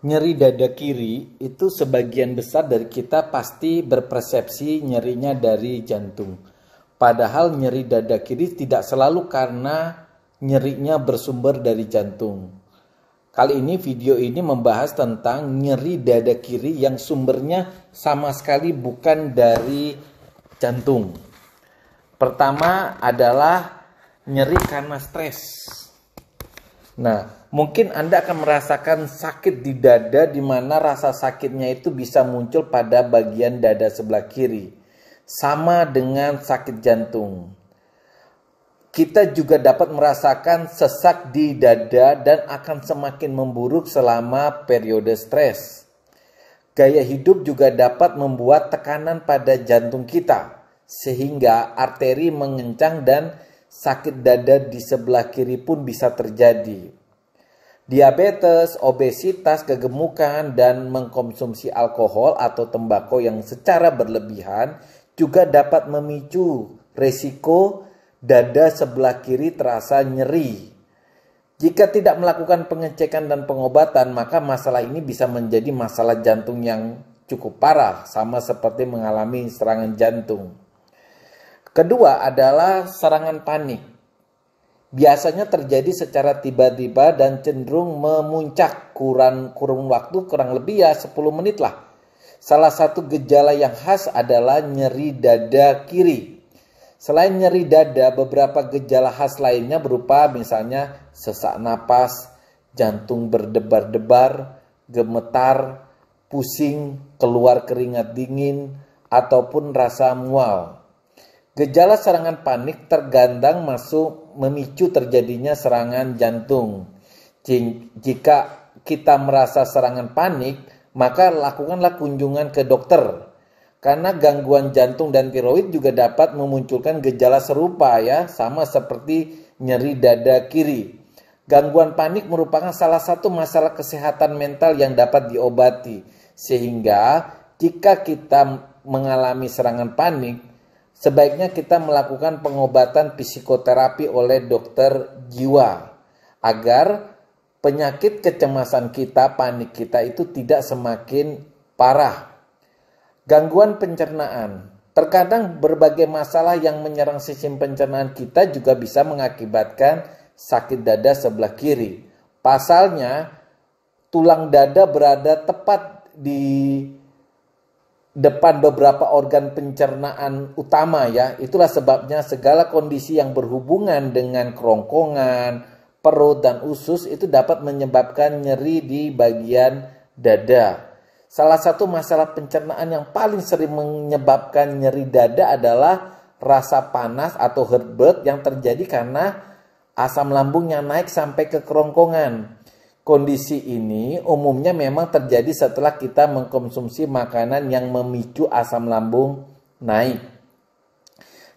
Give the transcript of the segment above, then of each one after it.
Nyeri dada kiri itu sebagian besar dari kita pasti berpersepsi nyerinya dari jantung. Padahal nyeri dada kiri tidak selalu karena nyerinya bersumber dari jantung. Kali ini video ini membahas tentang nyeri dada kiri yang sumbernya sama sekali bukan dari jantung. Pertama adalah nyeri karena stres. Nah, mungkin Anda akan merasakan sakit di dada di mana rasa sakitnya itu bisa muncul pada bagian dada sebelah kiri. Sama dengan sakit jantung. Kita juga dapat merasakan sesak di dada dan akan semakin memburuk selama periode stres. Gaya hidup juga dapat membuat tekanan pada jantung kita, sehingga arteri mengencang dan sakit dada di sebelah kiri pun bisa terjadi. Diabetes, obesitas, kegemukan, dan mengkonsumsi alkohol atau tembakau yang secara berlebihan juga dapat memicu risiko dada sebelah kiri terasa nyeri. Jika tidak melakukan pengecekan dan pengobatan, maka masalah ini bisa menjadi masalah jantung yang cukup parah, sama seperti mengalami serangan jantung. Kedua adalah serangan panik. Biasanya terjadi secara tiba-tiba dan cenderung memuncak kurun waktu kurang lebih 10 menit lah. Salah satu gejala yang khas adalah nyeri dada kiri. Selain nyeri dada, beberapa gejala khas lainnya berupa misalnya sesak napas, jantung berdebar-debar, gemetar, pusing, keluar keringat dingin, ataupun rasa mual. Gejala serangan panik terkadang memicu terjadinya serangan jantung. Jika kita merasa serangan panik, maka lakukanlah kunjungan ke dokter. Karena gangguan jantung dan tiroid juga dapat memunculkan gejala serupa sama seperti nyeri dada kiri. Gangguan panik merupakan salah satu masalah kesehatan mental yang dapat diobati. Sehingga jika kita mengalami serangan panik, sebaiknya kita melakukan pengobatan psikoterapi oleh dokter jiwa agar penyakit kecemasan kita, panik kita itu tidak semakin parah. Gangguan pencernaan. Terkadang berbagai masalah yang menyerang sistem pencernaan kita juga bisa mengakibatkan sakit dada sebelah kiri. Pasalnya, tulang dada berada tepat di depan beberapa organ pencernaan utama Itulah sebabnya segala kondisi yang berhubungan dengan kerongkongan, perut dan usus itu dapat menyebabkan nyeri di bagian dada. Salah satu masalah pencernaan yang paling sering menyebabkan nyeri dada adalah rasa panas atau heartburn yang terjadi karena asam lambung yang naik sampai ke kerongkongan. Kondisi ini umumnya memang terjadi setelah kita mengkonsumsi makanan yang memicu asam lambung naik.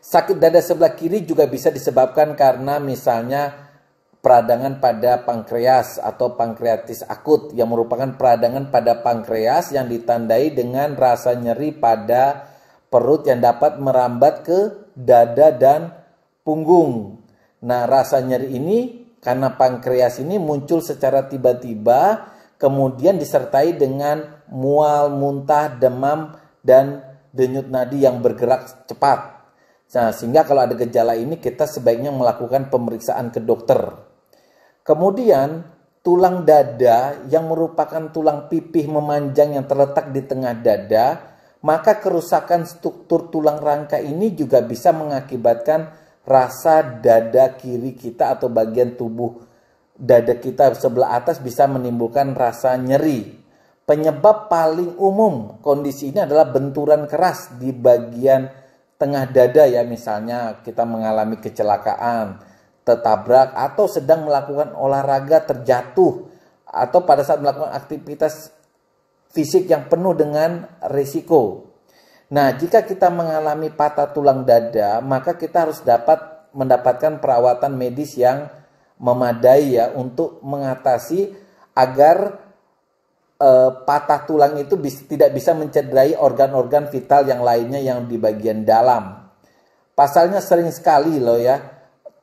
Sakit dada sebelah kiri juga bisa disebabkan karena misalnya peradangan pada pankreas atau pankreatis akut yang merupakan peradangan pada pankreas yang ditandai dengan rasa nyeri pada perut yang dapat merambat ke dada dan punggung. Nah, rasa nyeri ini karena pankreas ini muncul secara tiba-tiba, kemudian disertai dengan mual, muntah, demam, dan denyut nadi yang bergerak cepat. Nah, sehingga kalau ada gejala ini kita sebaiknya melakukan pemeriksaan ke dokter. Kemudian tulang dada yang merupakan tulang pipih memanjang yang terletak di tengah dada, maka kerusakan struktur tulang rangka ini juga bisa mengakibatkan rasa dada kiri kita atau bagian tubuh dada kita sebelah atas bisa menimbulkan rasa nyeri. Penyebab paling umum kondisi ini adalah benturan keras di bagian tengah dada misalnya kita mengalami kecelakaan, tertabrak atau sedang melakukan olahraga terjatuh atau pada saat melakukan aktivitas fisik yang penuh dengan risiko. Nah, jika kita mengalami patah tulang dada, maka kita harus dapat mendapatkan perawatan medis yang memadai untuk mengatasi agar patah tulang itu tidak bisa mencederai organ-organ vital yang lainnya yang di bagian dalam. Pasalnya sering sekali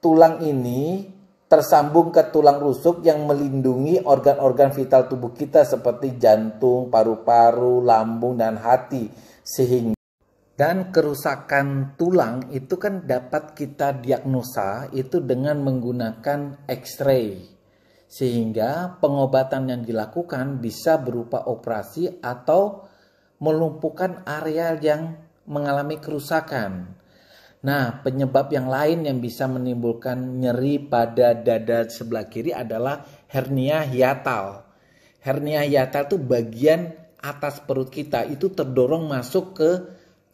tulang ini tersambung ke tulang rusuk yang melindungi organ-organ vital tubuh kita seperti jantung, paru-paru, lambung, dan hati. Dan kerusakan tulang itu kan dapat kita diagnosa itu dengan menggunakan X-ray. Sehingga pengobatan yang dilakukan bisa berupa operasi atau melumpuhkan area yang mengalami kerusakan. Nah, penyebab yang lain yang bisa menimbulkan nyeri pada dada sebelah kiri adalah hernia hiatal. Hernia hiatal itu bagian atas perut kita itu terdorong masuk ke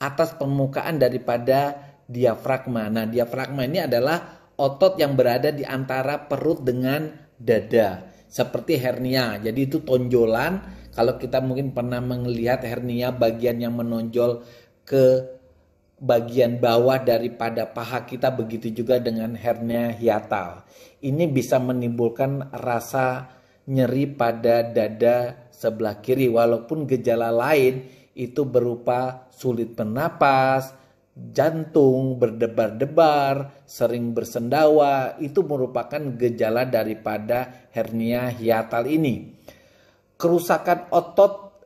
atas permukaan daripada diafragma. Nah, diafragma ini adalah otot yang berada di antara perut dengan dada. Seperti hernia. Jadi itu tonjolan. Kalau kita mungkin pernah melihat hernia bagian yang menonjol ke bagian bawah daripada paha kita, begitu juga dengan hernia hiatal. Ini bisa menimbulkan rasa nyeri pada dada sebelah kiri. Walaupun gejala lain itu berupa sulit bernapas, jantung berdebar-debar, sering bersendawa, itu merupakan gejala daripada hernia hiatal ini. Kerusakan otot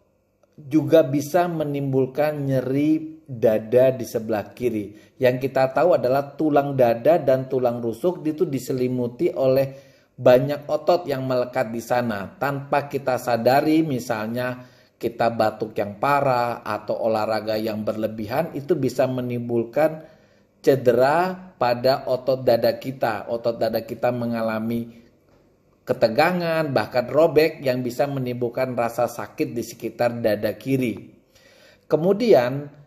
juga bisa menimbulkan nyeri dada di sebelah kiri. Yang kita tahu adalah tulang dada dan tulang rusuk itu diselimuti oleh banyak otot yang melekat di sana. Tanpa kita sadari, misalnya kita batuk yang parah atau olahraga yang berlebihan, itu bisa menimbulkan cedera pada otot dada kita. Otot dada kita mengalami ketegangan, bahkan robek yang bisa menimbulkan rasa sakit di sekitar dada kiri. Kemudian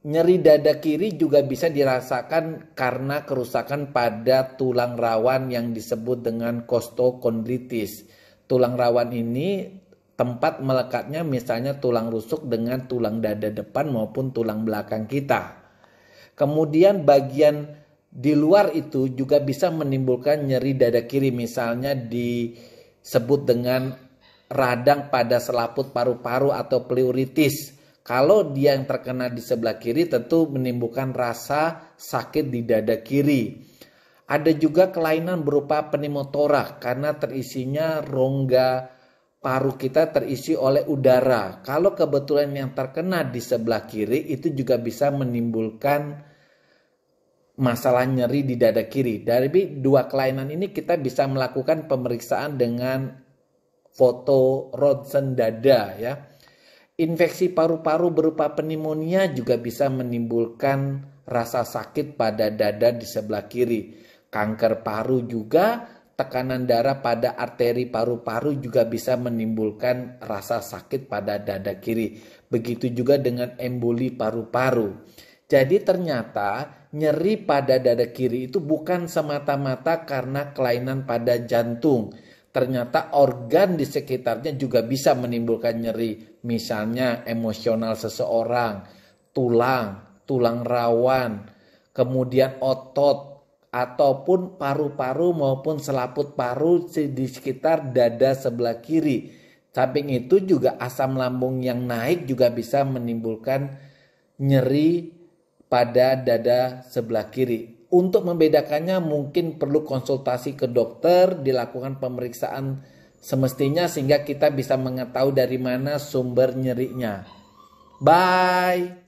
nyeri dada kiri juga bisa dirasakan karena kerusakan pada tulang rawan yang disebut dengan kostokondritis. Tulang rawan ini tempat melekatnya misalnya tulang rusuk dengan tulang dada depan maupun tulang belakang kita. Kemudian bagian di luar itu juga bisa menimbulkan nyeri dada kiri, misalnya disebut dengan radang pada selaput paru-paru atau pleuritis. Kalau dia yang terkena di sebelah kiri tentu menimbulkan rasa sakit di dada kiri. Ada juga kelainan berupa pneumotoraks karena terisinya rongga paru kita terisi oleh udara. Kalau kebetulan yang terkena di sebelah kiri itu juga bisa menimbulkan masalah nyeri di dada kiri. Dari dua kelainan ini kita bisa melakukan pemeriksaan dengan foto ronsen dada ya. Infeksi paru-paru berupa pneumonia juga bisa menimbulkan rasa sakit pada dada di sebelah kiri. Kanker paru juga, tekanan darah pada arteri paru-paru juga bisa menimbulkan rasa sakit pada dada kiri. Begitu juga dengan emboli paru-paru. Jadi ternyata nyeri pada dada kiri itu bukan semata-mata karena kelainan pada jantung. Ternyata organ di sekitarnya juga bisa menimbulkan nyeri. Misalnya emosional seseorang, tulang rawan, kemudian otot, ataupun paru-paru maupun selaput paru di sekitar dada sebelah kiri. Samping itu juga asam lambung yang naik juga bisa menimbulkan nyeri pada dada sebelah kiri. Untuk membedakannya mungkin perlu konsultasi ke dokter, dilakukan pemeriksaan semestinya sehingga kita bisa mengetahui dari mana sumber nyerinya. Bye.